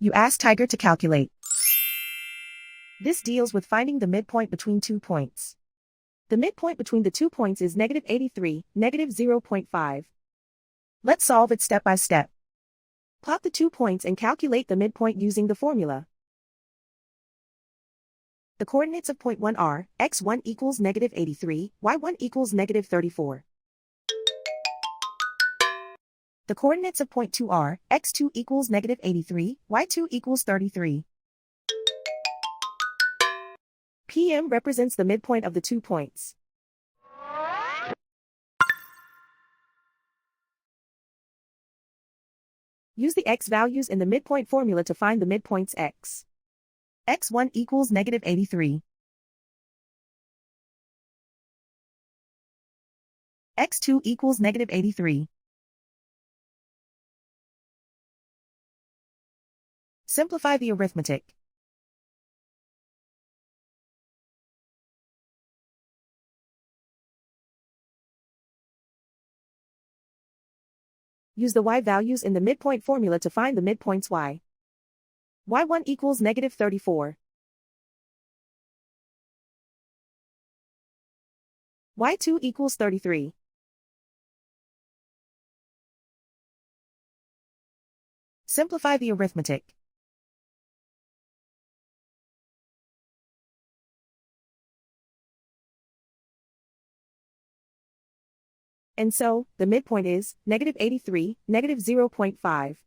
You ask Tiger to calculate. This deals with finding the midpoint between 2 points. The midpoint between the 2 points is -83, -0.5. Let's solve it step by step. Plot the 2 points and calculate the midpoint using the formula. The coordinates of point 1 are, x1 equals -83, y1 equals -34. The coordinates of point 2 are, x2 equals -83, y2 equals 33. PM represents the midpoint of the 2 points. Use the x values in the midpoint formula to find the midpoints x. x1 equals -83. x2 equals -83. Simplify the arithmetic. Use the y values in the midpoint formula to find the midpoints y. y1 equals -34. y2 equals 33. Simplify the arithmetic. And so, the midpoint is -83, -0.5.